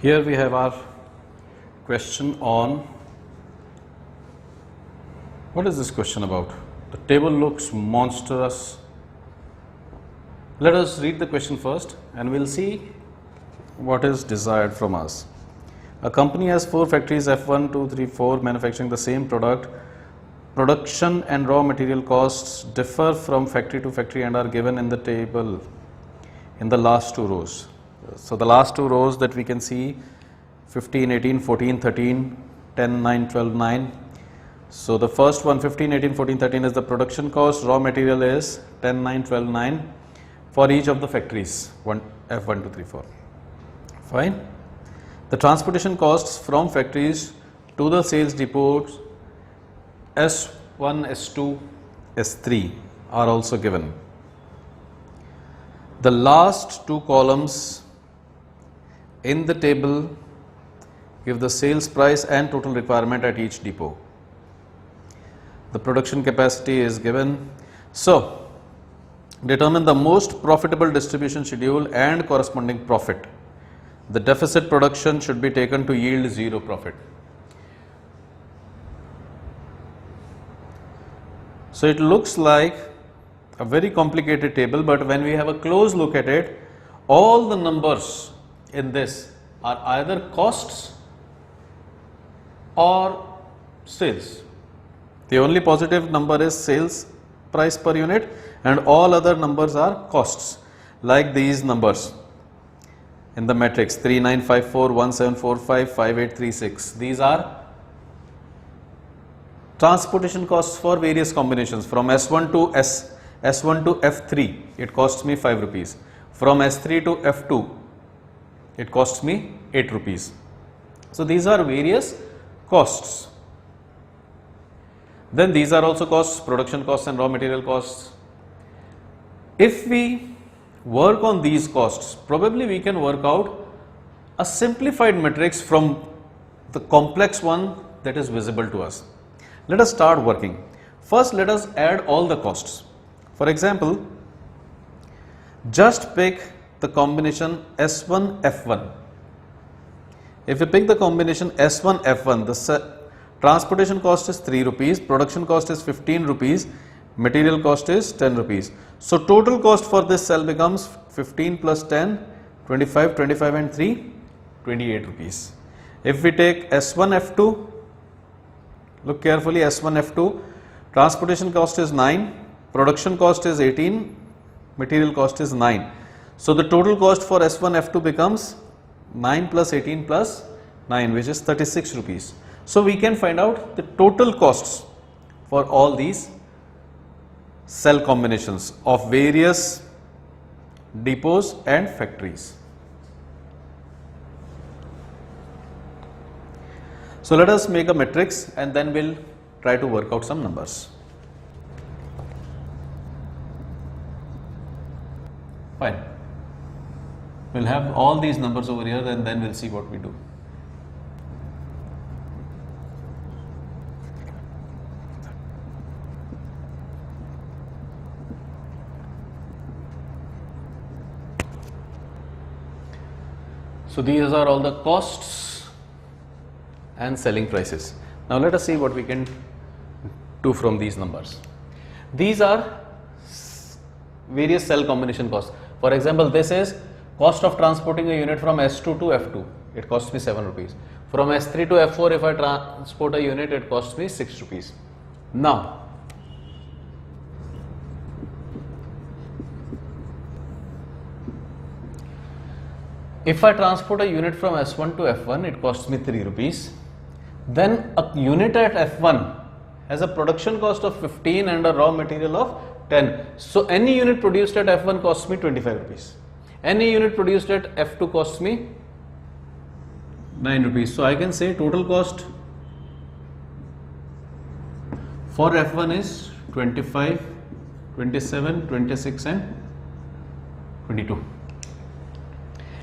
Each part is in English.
Here we have our question on, what is this question about? The table looks monstrous. Let us read the question first and we'll see what is desired from us. A company has 4 factories F1, 2, 3, 4 manufacturing the same product. Production and raw material costs differ from factory to factory and are given in the table in the last 2 rows. So the last 2 rows that we can see 15, 18, 14, 13, 10, 9, 12, 9. So the first one 15, 18, 14, 13 is the production cost, raw material is 10, 9, 12, 9 for each of the factories F1, 2, 3, 4. Fine. The transportation costs from factories to the sales depots S1, S2, S3 are also given. The last 2 columns in the table give the sales price and total requirement at each depot. The production capacity is given. So, determine the most profitable distribution schedule and corresponding profit. The deficit production should be taken to yield 0 profit. So, it looks like a very complicated table, but when we have a close look at it, all the numbers in this are either costs or sales. The only positive number is sales price per unit and all other numbers are costs, like these numbers in the matrix 3954, 1745, 5836. These are transportation costs for various combinations. From S1 to F3 it costs me 5 rupees. From S3 to F2 it costs me 8 rupees. So these are various costs. Then these are also costs, production costs and raw material costs. If we work on these costs, probably we can work out a simplified matrix from the complex one that is visible to us. Let us start working. First, let us add all the costs. For example, just pick the combination S1 F1. If you pick the combination S1 F1, the transportation cost is 3 rupees, production cost is 15 rupees, material cost is 10 rupees. So total cost for this cell becomes 15 plus 10, 25, 25 and 3, 28 rupees. If we take S1 F2, look carefully, S1 F2, transportation cost is 9, production cost is 18, material cost is 9. So the total cost for S1 F2 becomes 9 plus 18 plus 9, which is 36 rupees. So we can find out the total costs for all these cell combinations of various depots and factories. So let us make a matrix and then we'll try to work out some numbers. Fine. We'll have all these numbers over here and then we'll see what we do. So these are all the costs and selling prices. Now let us see what we can do from these numbers. These are various cell combination costs. For example, this is cost of transporting a unit from S2 to F2. It costs me 7 rupees. From S3 to F4, if I transport a unit, it costs me 6 rupees. Now, if I transport a unit from S1 to F1, it costs me 3 rupees. Then a unit at F1 has a production cost of 15 and a raw material of 10. So any unit produced at F1 costs me 25 rupees. Any unit produced at F2 costs me 9 rupees. So I can say total cost for F1 is 25, 27, 26 and 22.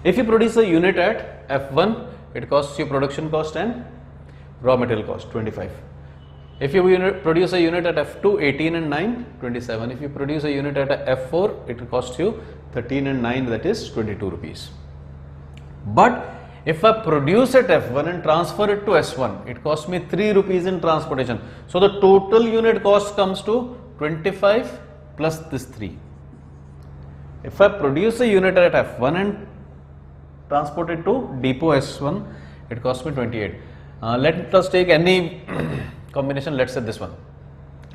If you produce a unit at F1, it costs you production cost and raw material cost 25. If you produce a unit at F2, 18 and 9, 27. If you produce a unit at F4, it costs you 13 and 9, that is 22 rupees. But If I produce at F1 and transfer it to S1, it costs me 3 rupees in transportation. So the total unit cost comes to 25 plus this 3. If I produce a unit at F1 and transport it to depot S1, it costs me 28. Let us take any combination, let's say this one.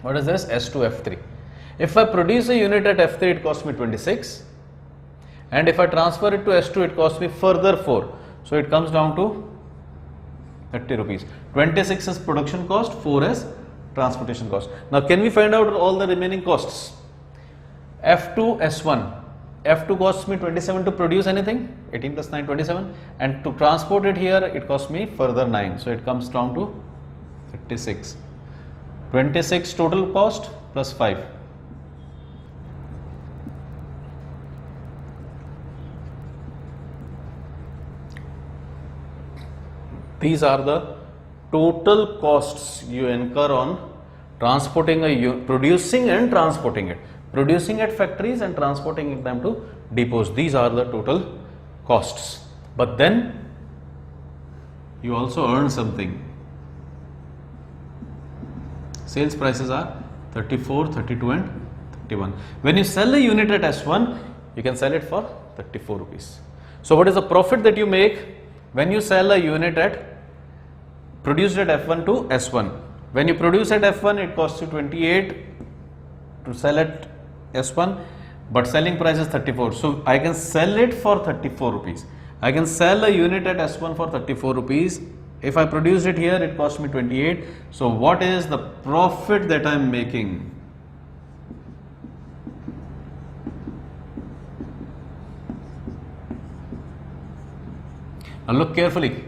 What is this? S2, F3. If I produce a unit at F3, it costs me 26. And if I transfer it to S2, it costs me further 4. So it comes down to 30 rupees. 26 is production cost, 4 is transportation cost. Now can we find out all the remaining costs? F2, S1. F2 costs me 27 to produce anything, 18 plus 9, 27, and to transport it here, it costs me further 9. So it comes down to 36. 26 total cost plus 5. These are the total costs you incur on transporting producing and transporting it. Producing at factories and transporting them to depots. These are the total costs. But then you also earn something. Sales prices are 34, 32 and 31. When you sell a unit at S1, you can sell it for 34 rupees. So what is the profit that you make when you sell a unit produced at F1 to S1? When you produce at F1, it costs you 28 to sell at S1, but selling price is 34. So I can sell it for 34 rupees. I can sell a unit at S1 for 34 rupees. If I produce it here, it costs me 28. So what is the profit that I am making? Now look carefully.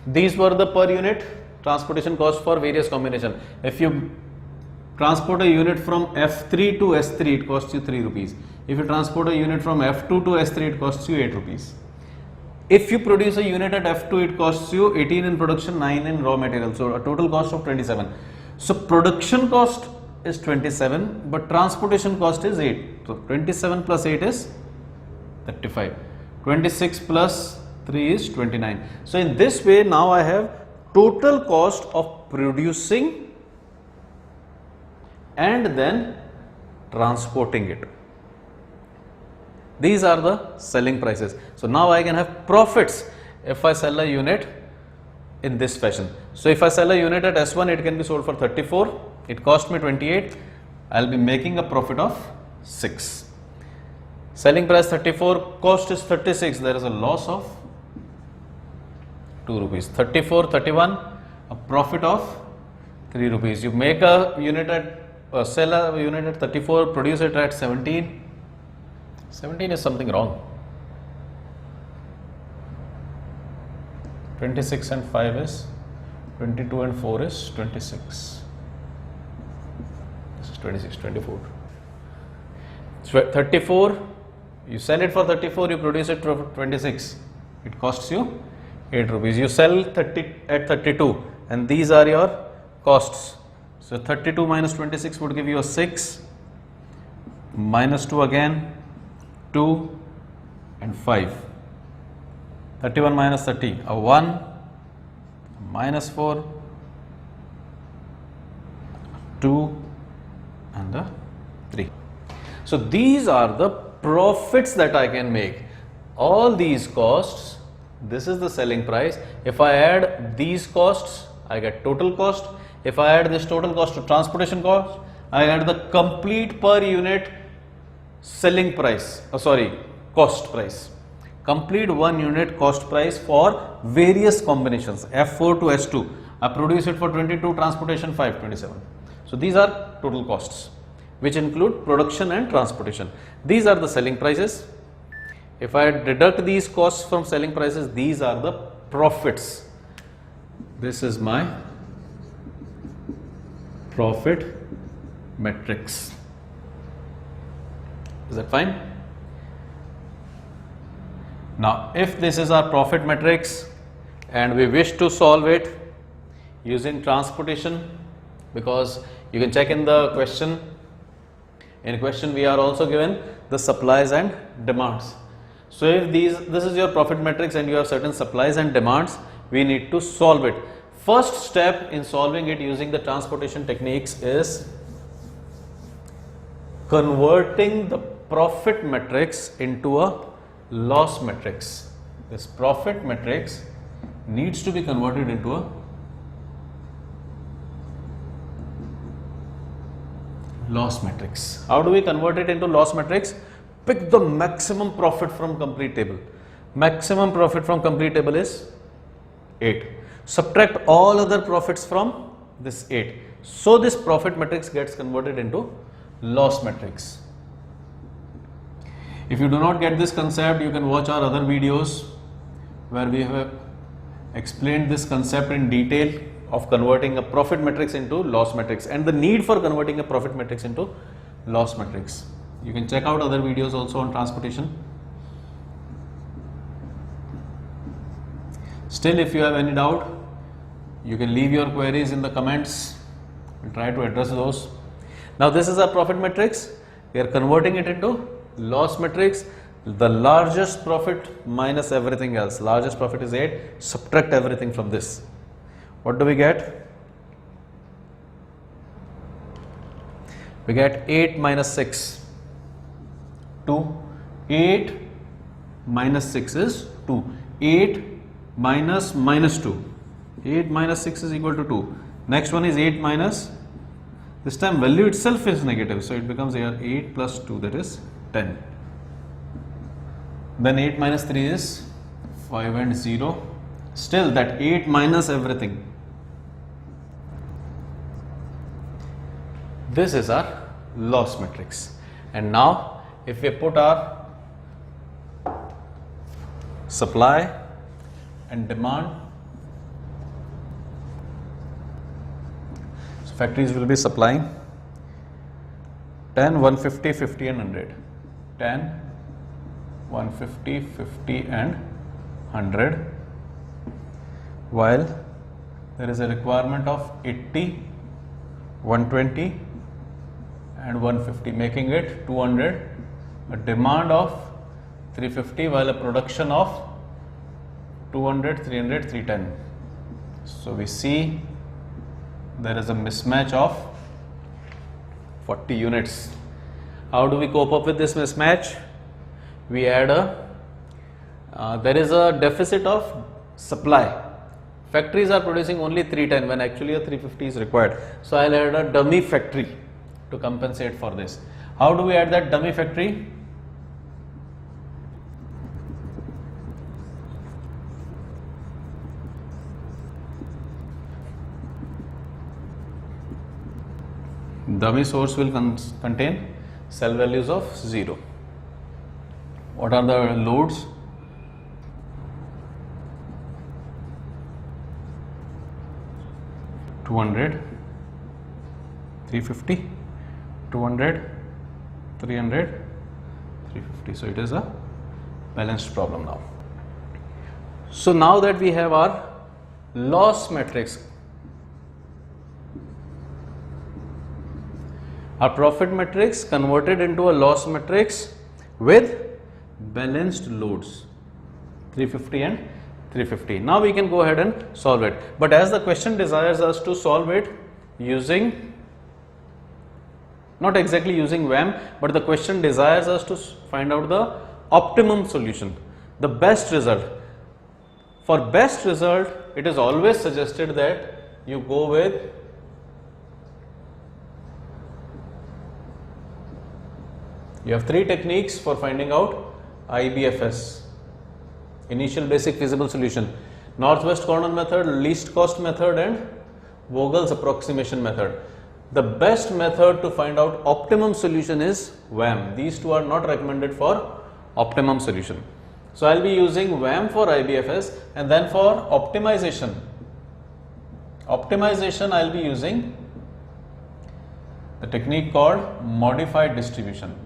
These were the per unit transportation cost for various combination. If you transport a unit from F3 to S3, it costs you 3 rupees. If you transport a unit from F2 to S3, it costs you 8 rupees. If you produce a unit at F2, it costs you 18 in production, 9 in raw material. So a total cost of 27. So production cost is 27, but transportation cost is 8. So 27 plus 8 is 35. 26 plus 3 is 29. So in this way, now I have total cost of producing and then transporting it. These are the selling prices. So now I can have profits if I sell a unit in this fashion. So if I sell a unit at S1, it can be sold for 34. It cost me 28. I'll be making a profit of 6. Selling price 34, cost is 36. There is a loss of 2 rupees. 34, 31, a profit of 3 rupees. You make a unit at sell a unit at 34, produce it at 17. 17 is something wrong. 26 and 5 is 22 and 4 is 26. This is 26, 24. 34, you sell it for 34, you produce it for 26. It costs you 8 rupees. You sell 30 at 32 and these are your costs. So 32 minus 26 would give you a 6, minus 2 again, 2 and 5. 31 minus 30, a 1, minus 4, 2 and a 3. So these are the profits that I can make. All these costs, this is the selling price. If I add these costs, I get total cost. If I add this total cost to transportation cost, I add the complete per unit selling price, cost price. Complete 1 unit cost price for various combinations, F4 to S2. I produce it for 22, transportation 5, 27. So these are total costs, which include production and transportation. These are the selling prices. If I deduct these costs from selling prices, these are the profits. This is my profit matrix. Is that fine? Now, if this is our profit matrix and we wish to solve it using transportation, because you can check in the question. In question, we are also given the supplies and demands. So if this is your profit matrix and you have certain supplies and demands, we need to solve it. First step in solving it using the transportation techniques is converting the profit matrix into a loss matrix. This profit matrix needs to be converted into a loss matrix. How do we convert it into loss matrix? Pick the maximum profit from complete table. Maximum profit from complete table is 8. Subtract all other profits from this 8. So this profit matrix gets converted into loss matrix. If you do not get this concept, you can watch our other videos where we have explained this concept in detail of converting a profit matrix into loss matrix and the need for converting a profit matrix into loss matrix. You can check out other videos also on transportation. Still, if you have any doubt, you can leave your queries in the comments. We'll try to address those. Now this is our profit matrix. We are converting it into loss matrix. The largest profit minus everything else. Largest profit is 8. Subtract everything from this. What do we get? We get 8 minus 6. 2. 8 minus 6 is 2. 8 minus minus 2. 8 minus 6 is equal to 2. Next one is 8 minus, this time value itself is negative, so it becomes here 8 plus 2, that is 10. Then 8 minus 3 is 5 and 0. Still that 8 minus everything. This is our loss matrix. And now if we put our supply and demand, so factories will be supplying 10, 150, 50 and 100. 10, 150, 50 and 100, while there is a requirement of 80, 120 and 150, making it 200, a demand of 350 while a production of 200, 300, 310. So we see there is a mismatch of 40 units. How do we cope up with this mismatch? We add there is a deficit of supply. Factories are producing only 310 when actually a 350 is required. So I'll add a dummy factory to compensate for this. How do we add that dummy factory? Dummy source will contain cell values of 0. What are the loads? $200, 350, 200, 300, 350. So it is a balanced problem now. So now that we have our loss matrix, our profit matrix converted into a loss matrix with balanced loads 350 and 350. Now we can go ahead and solve it. But as the question desires us to solve it using, not exactly using VAM, but the question desires us to find out the optimum solution, the best result. For best result, it is always suggested that you go with you have 3 techniques for finding out IBFS, initial basic feasible solution: northwest corner method, least cost method and Vogel's approximation method. The best method to find out optimum solution is VAM. These two are not recommended for optimum solution. So I'll be using VAM for IBFS, and then for optimization I'll be using the technique called modified distribution.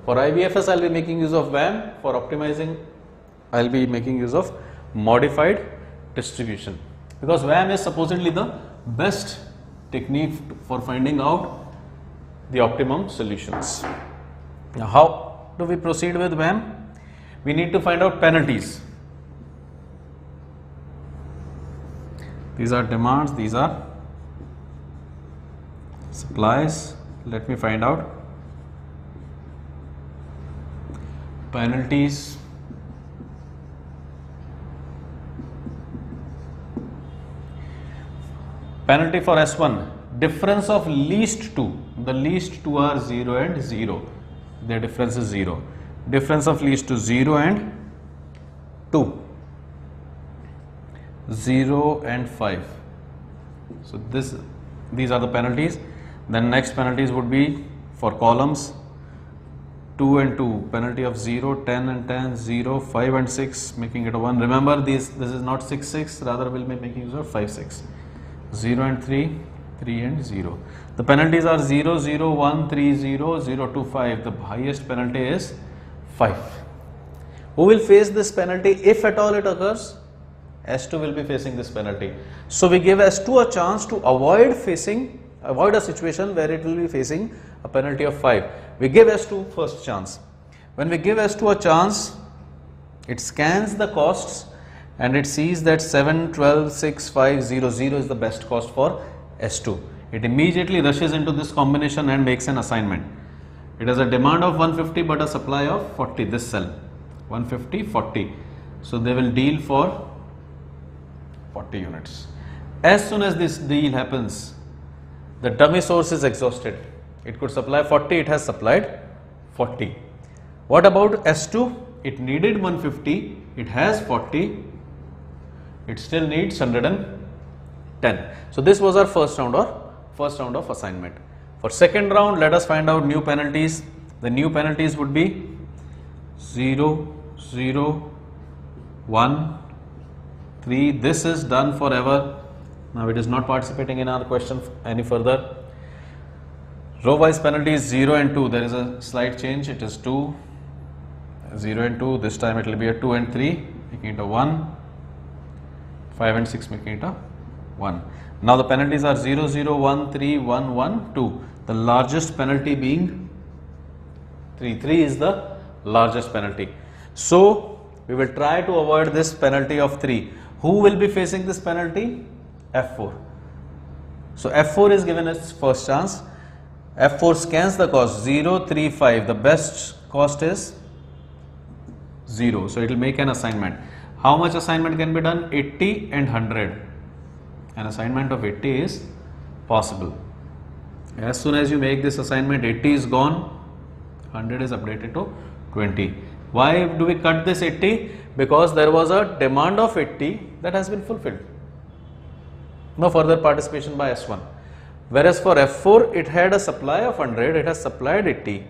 For IBFS, I'll be making use of VAM. For optimizing, I'll be making use of modified distribution, because VAM is supposedly the best technique for finding out the optimum solutions. Now, how do we proceed with VAM? We need to find out penalties. These are demands, these are supplies. Let me find out penalties. Penalty for S1, difference of least two. The least two are 0 and 0. Their difference is 0. Difference of least two, 0 and 2. 0 and 5. So these are the penalties. Then next penalties would be for columns 2 and 2, penalty of 0, 10 and 10, 0, 5 and 6, making it a 1. Remember this is not 6, 6, rather we'll be making use of 5, 6. 0 and 3, 3 and 0. The penalties are 0, 0, 1, 3, 0, 0, 2, 5. The highest penalty is 5. Who will face this penalty if at all it occurs? S2 will be facing this penalty. So we give S2 a chance to avoid a situation where it will be facing a penalty of 5. We give S2 first chance. When we give S2 a chance, it scans the costs and it sees that 7, 12, 6, 5, 0, 0 is the best cost for S2. It immediately rushes into this combination and makes an assignment. It has a demand of 150 but a supply of 40, this cell 150, 40. So they will deal for 40 units. As soon as this deal happens, the dummy source is exhausted. It could supply 40, it has supplied 40. What about S2? It needed 150, it has 40, it still needs 110. So this was our first round of assignment. For second round, let us find out new penalties. The new penalties would be 0, 0, 1, 3. This is done forever. Now it is not participating in our question any further. Row wise penalties 0 and 2. There is a slight change. It is 2, 0 and 2. This time it will be a 2 and 3, making it a 1. 5 and 6, making it a 1. Now the penalties are 0, 0, 1, 3, 1, 1, 2. The largest penalty being 3. 3 is the largest penalty. So we will try to avoid this penalty of 3. Who will be facing this penalty? F4. So F4 is given its first chance. F4 scans the cost 0, 3, 5. The best cost is 0. So it will make an assignment. How much assignment can be done? 80 and 100. An assignment of 80 is possible. As soon as you make this assignment, 80 is gone, 100 is updated to 20. Why do we cut this 80? Because there was a demand of 80 that has been fulfilled. No further participation by S1. Whereas for F4, it had a supply of 100, it has supplied 80,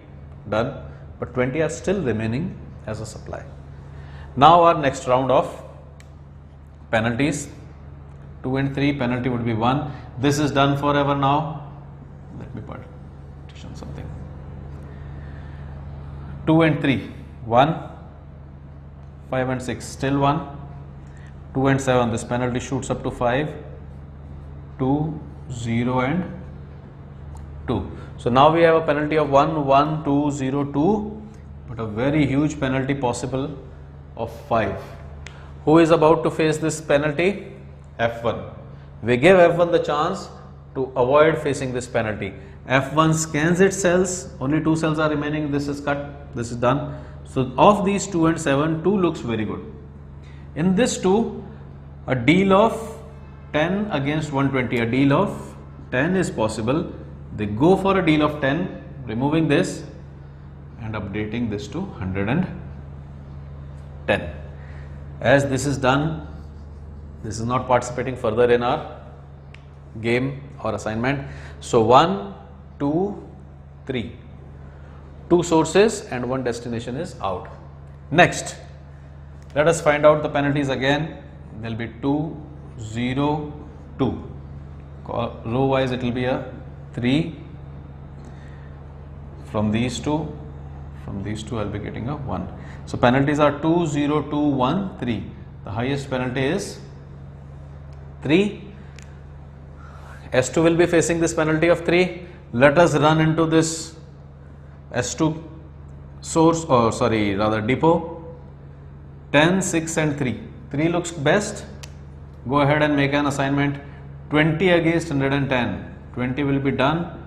done, but 20 are still remaining as a supply. Now our next round of penalties, 2 and 3, penalty would be 1. This is done forever now. Let me partition something. 2 and 3, 1, 5 and 6, still 1, 2 and 7, this penalty shoots up to 5, 2, 0 and 2. So now we have a penalty of 1, 1, 2, 0, 2, but a very huge penalty possible of 5. Who is about to face this penalty? F1. We give F1 the chance to avoid facing this penalty. F1 scans its cells, only 2 cells are remaining, this is cut, this is done. So of these 2 and 7, 2 looks very good. In this 2, a deal of 10 against 120, a deal of 10 is possible. They go for a deal of 10, removing this and updating this to 110. As this is done, this is not participating further in our game or assignment. So 1, 2, 3. 2 sources and 1 destination is out. Next, let us find out the penalties again. There will be 2, 0, 2. Row wise it will be a 3. From these two I will be getting a 1. So penalties are 2, 0, 2, 1, 3. The highest penalty is 3. S2 will be facing this penalty of 3. Let us run into this S2 source, or sorry, rather depot. 10, 6 and 3. 3 looks best. Go ahead and make an assignment. 20 against 110. 20 will be done.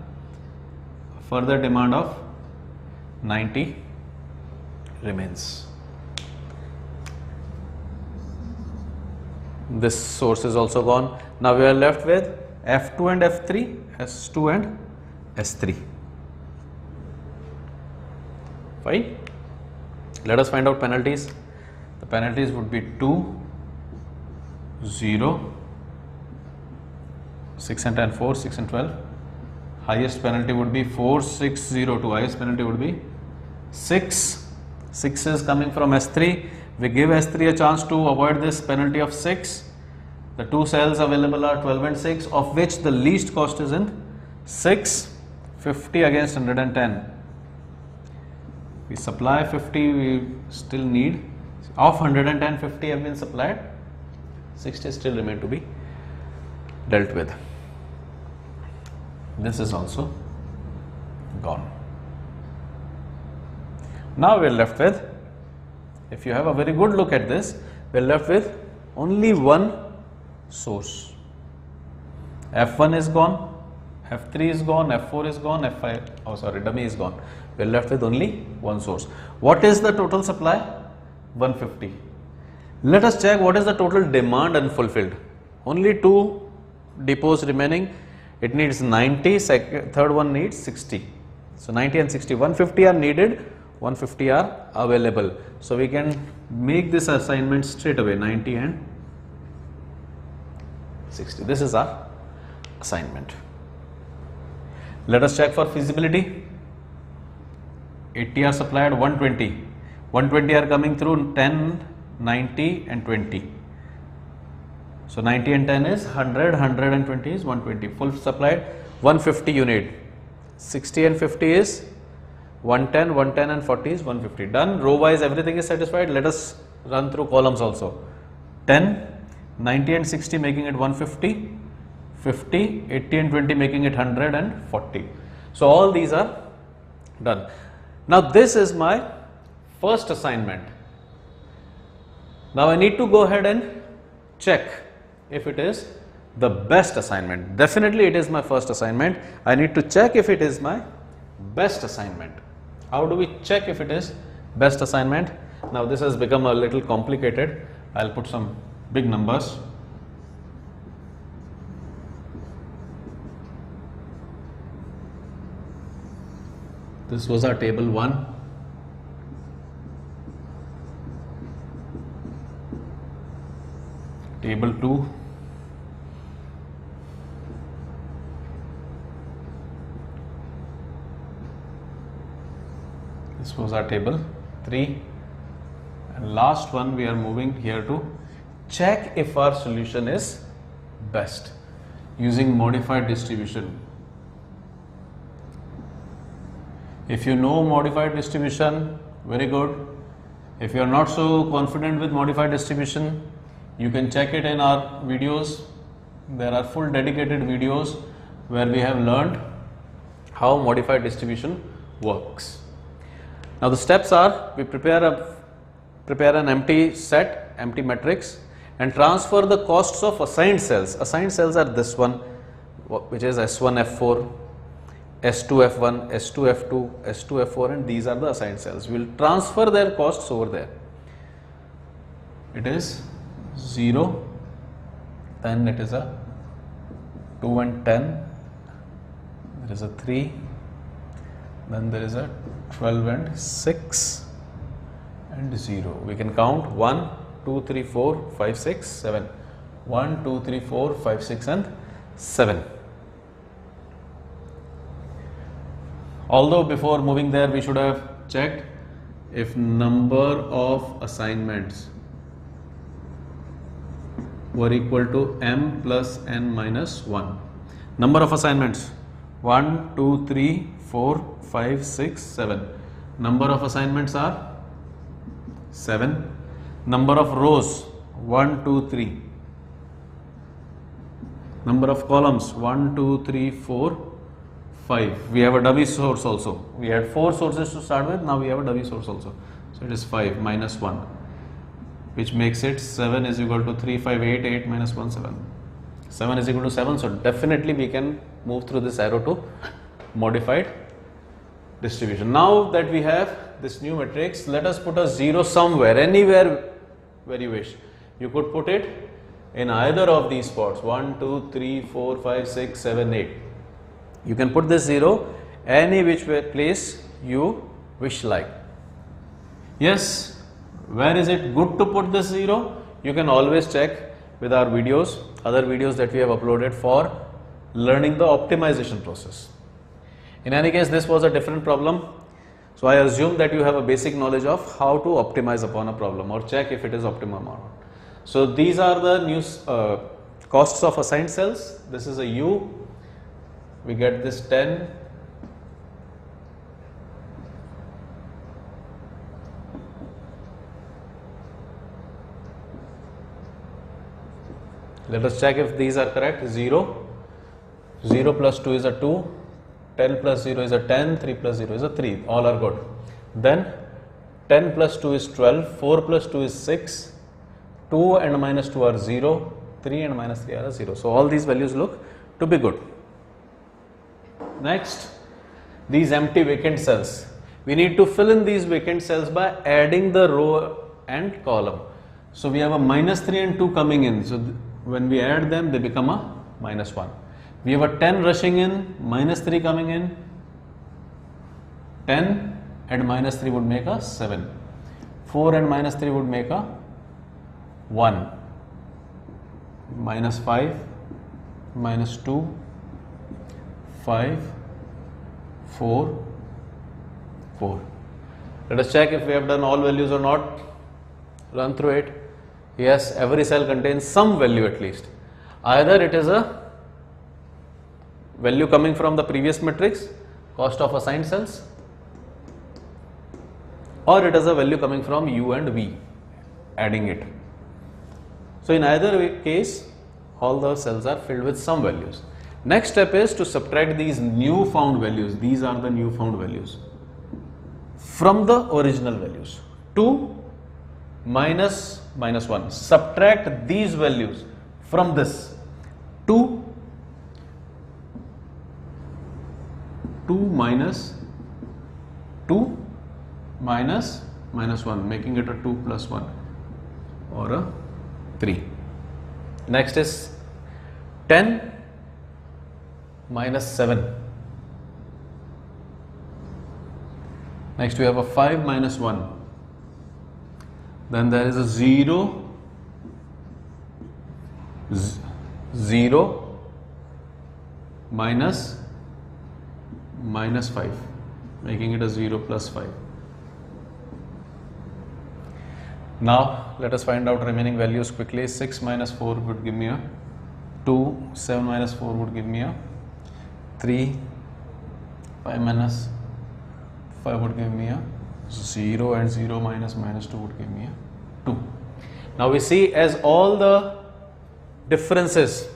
Further demand of 90 remains. This source is also gone. Now we are left with F2 and F3, S2 and S3. Fine. Let us find out penalties. The penalties would be 2, 0, 6 and 10, 4, 6 and 12. Highest penalty would be 4, 6, 0, 2. Highest penalty would be 6. 6 is coming from S3. We give S3 a chance to avoid this penalty of 6. The two cells available are 12 and 6, of which the least cost is in 6. 50 against 110. We supply 50, we still need, of 110, 50 have been supplied, 60 still remain to be dealt with. This is also gone. Now we are left with, if you have a very good look at this, we are left with only one source. F1 is gone, F3 is gone, F4 is gone, F5, oh sorry, dummy is gone. We are left with only one source. What is the total supply? 150. Let us check what is the total demand unfulfilled. Only 2 depots remaining. It needs 90, third one needs 60. So 90 and 60, 150 are needed, 150 are available. So we can make this assignment straight away, 90 and 60. This is our assignment. Let us check for feasibility. 80 are supplied, 120. 120 are coming through 10, 90 and 20. So 90 and 10 is 100, 120 is 120. Full supplied, 150 you need. 60 and 50 is 110, 110 and 40 is 150. Done. Row wise everything is satisfied. Let us run through columns also. 10, 90 and 60 making it 150, 50, 80 and 20 making it 100 and 40. So all these are done. Now this is my first assignment. Now I need to go ahead and check if it is the best assignment. Definitely it is my first assignment. I need to check if it is my best assignment. How do we check if it is best assignment? Now this has become a little complicated. I'll put some big numbers. This was our table 1. Table 2. This was our table 3. And last one we are moving here to check if our solution is best using modified distribution. If you know modified distribution, very good. If you are not so confident with modified distribution, you can check it in our videos. There are full dedicated videos where we have learned how modified distribution works. Now the steps are, we prepare an empty set, empty matrix, and transfer the costs of assigned cells. Assigned cells are this one, which is S1, F4, S2, F1, S2, F2, S2, F4, and these are the assigned cells. We will transfer their costs over there. It is 0, then it is a 2 and 10, there is a 3, then there is a 12 and 6 and 0. We can count 1, 2, 3, 4, 5, 6, 7. 1, 2, 3, 4, 5, 6 and 7. Although before moving there we should have checked if number of assignments were equal to m plus n minus 1. Number of assignments 1, 2, 3, 4, 5, 6, 7. Number of assignments are 7. Number of rows 1, 2, 3. Number of columns 1, 2, 3, 4, 5. We have a dummy source also. We had 4 sources to start with, now we have a dummy source also. So it is 5 minus 1, which makes it 7 is equal to 3, 5, 8, 8 minus 1, 7. 7 is equal to 7, so definitely we can move through this arrow to modified distribution. Now that we have this new matrix, let us put a 0 somewhere, anywhere where you wish. You could put it in either of these spots, 1, 2, 3, 4, 5, 6, 7, 8. You can put this 0 any which place you wish like. Yes, where is it good to put this 0? You can always check with our videos, other videos that we have uploaded for learning the optimization process. In any case, this was a different problem. So I assume that you have a basic knowledge of how to optimize upon a problem or check if it is optimum or not. So these are the new costs of assigned cells. This is a U. We get this 10. Let us check if these are correct. 0. 0 plus 2 is a 2. 10 plus 0 is a 10. 3 plus 0 is a 3. All are good. Then 10 plus 2 is 12. 4 plus 2 is 6. 2 and minus 2 are 0. 3 and minus 3 are 0. So all these values look to be good. Next, these empty vacant cells. We need to fill in these vacant cells by adding the row and column. So we have a minus 3 and 2 coming in. So when we add them, they become a minus 1. We have a 10 rushing in, minus 3 coming in. 10 and minus 3 would make a 7. 4 and minus 3 would make a 1. Minus 5, minus 2, 5, 4, 4. Let us check if we have done all values or not. Run through it. Yes, every cell contains some value at least. Either it is a value coming from the previous matrix, cost of assigned cells, or it is a value coming from U and V, adding it. So in either case, all the cells are filled with some values. Next step is to subtract these new found values. These are the new found values from the original values. 2 minus minus 1. Subtract these values from this. 2 minus 2 minus minus 1, making it a 2 plus 1 or a 3. Next is 10 minus 7. Next we have a 5 minus 1. Then there is a 0, 0 minus minus 5, making it a 0 plus 5. Now let us find out remaining values quickly. 6 minus 4 would give me a 2, 7 minus 4 would give me a 3, 5 minus 5 would give me a 0, and 0 minus minus 2 would give me a 2. Now we see, as all the differences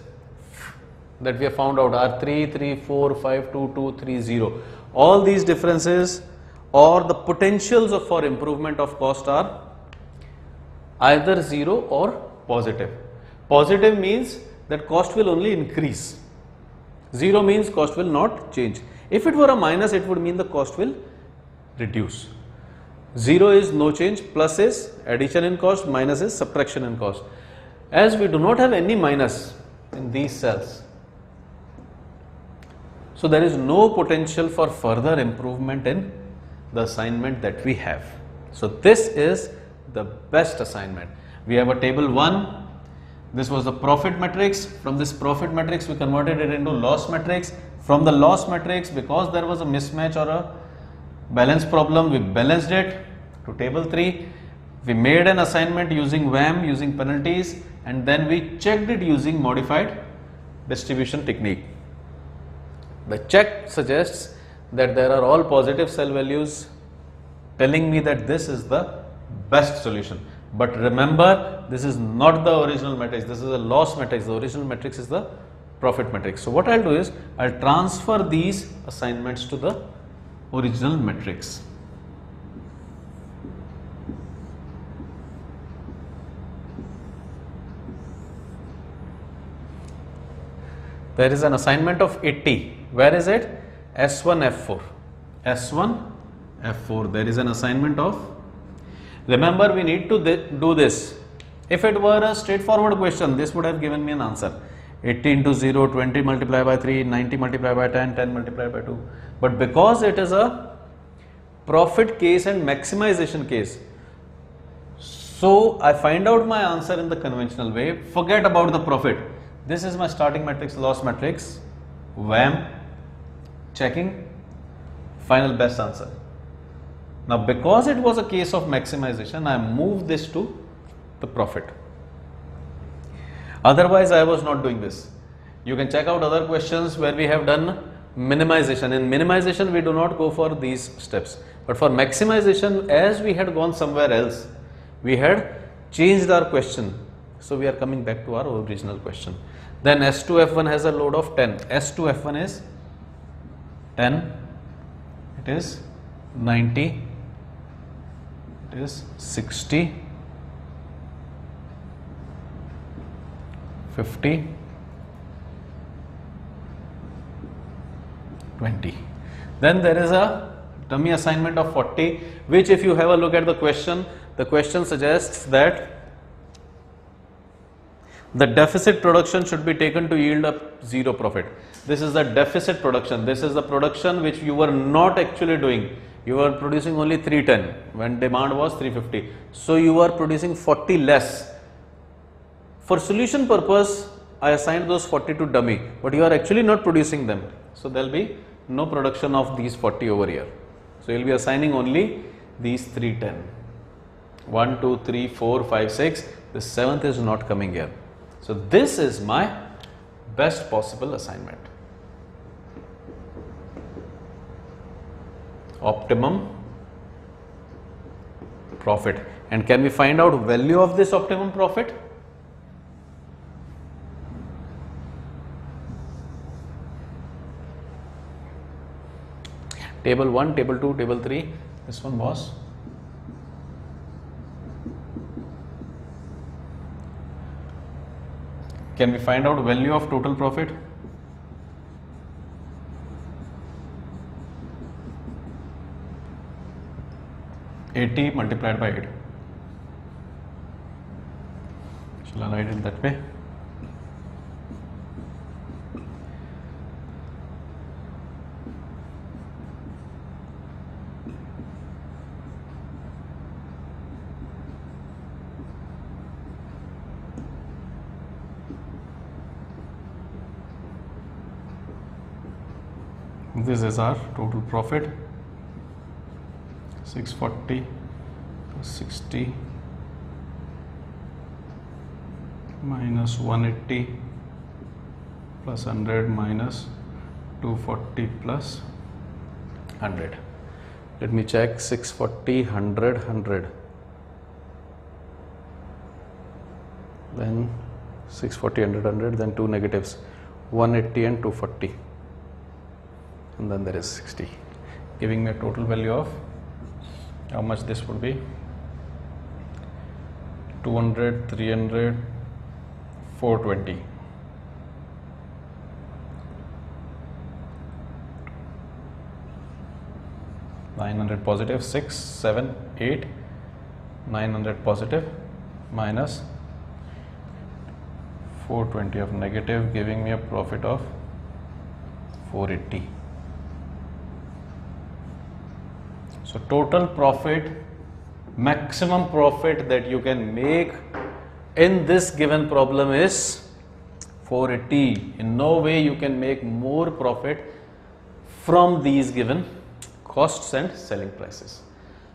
that we have found out are 3, 3, 4, 5, 2, 2, 3, 0. All these differences or the potentials for improvement of cost are either 0 or positive. Positive means that cost will only increase. 0 means cost will not change. If it were a minus, it would mean the cost will reduce. 0 is no change, plus is addition in cost, minus is subtraction in cost. As we do not have any minus in these cells, so there is no potential for further improvement in the assignment that we have. So this is the best assignment. We have a table 1. This was the profit matrix. From this profit matrix, we converted it into loss matrix. From the loss matrix, because there was a mismatch or a balance problem, we balanced it to table 3. We made an assignment using VAM, using penalties, and then we checked it using modified distribution technique. The check suggests that there are all positive cell values, telling me that this is the best solution. But remember, this is not the original matrix. This is a loss matrix. The original matrix is the profit matrix. So what I'll do is I'll transfer these assignments to the original matrix. There is an assignment of 80. Where is it? S1 F4. S1 F4. There is an assignment of. Remember, we need to do this. If it were a straightforward question, this would have given me an answer. 80 into 0, 20 multiplied by 3, 90 multiplied by 10, 10 multiplied by 2. But because it is a profit case and maximization case, so I find out my answer in the conventional way. Forget about the profit. This is my starting matrix, loss matrix, VAM, checking, final best answer. Now, because it was a case of maximization, I moved this to the profit. Otherwise, I was not doing this. You can check out other questions where we have done minimization. In minimization, we do not go for these steps. But for maximization, as we had gone somewhere else, we had changed our question. So, we are coming back to our original question. Then S2 F1 has a load of 10. S2 F1 is 10. It is 90. It is 60. 50. 20. Then there is a dummy assignment of 40, which if you have a look at the question suggests that the deficit production should be taken to yield a zero profit. This is the deficit production. This is the production which you were not actually doing. You were producing only 310 when demand was 350. So you are producing 40 less. For solution purpose, I assigned those 40 to dummy, but you are actually not producing them. So there will be no production of these 40 over here. So you will be assigning only these 310. 1, 2, 3, 4, 5, 6. The 7th is not coming here. So this is my best possible assignment. Optimum profit. And can we find out value of this optimum profit? Table 1, table 2, table 3. This one was can we find out value of total profit? $80 multiplied by 8. Shall I write it that way? This is our total profit, 640 plus 60 minus 180 plus 100 minus 240 plus 100. Let me check. 640, 100, 100. Then 640, 100, 100, then two negatives, 180 and 240. And then there is 60, giving me a total value of how much this would be. 200, 300, 420. $900 positive, 6, 7, 8, 900 positive minus 420 of negative, giving me a profit of 480. So total profit, maximum profit that you can make in this given problem is 480. In no way you can make more profit from these given costs and selling prices.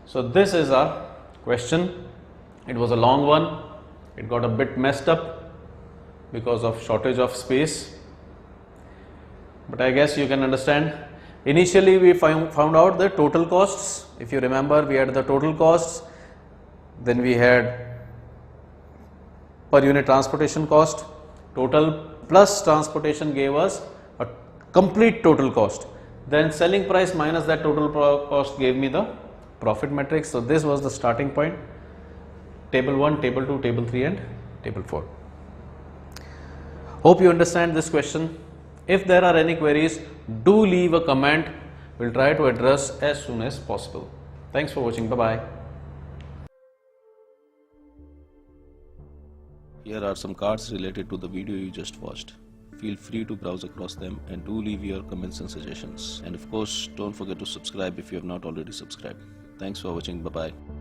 So this is our question. It was a long one. It got a bit messed up because of shortage of space. But I guess you can understand. Initially we found out the total costs. If you remember, we had the total costs, then we had per unit transportation cost, total plus transportation gave us a complete total cost. Then selling price minus that total cost gave me the profit matrix. So this was the starting point. Table 1, table 2, table 3 and table 4. Hope you understand this question. If there are any queries, do leave a comment. We'll try to address as soon as possible. Thanks for watching. Bye-bye. Here are some cards related to the video you just watched. Feel free to browse across them and do leave your comments and suggestions. And of course, don't forget to subscribe if you have not already subscribed. Thanks for watching. Bye-bye.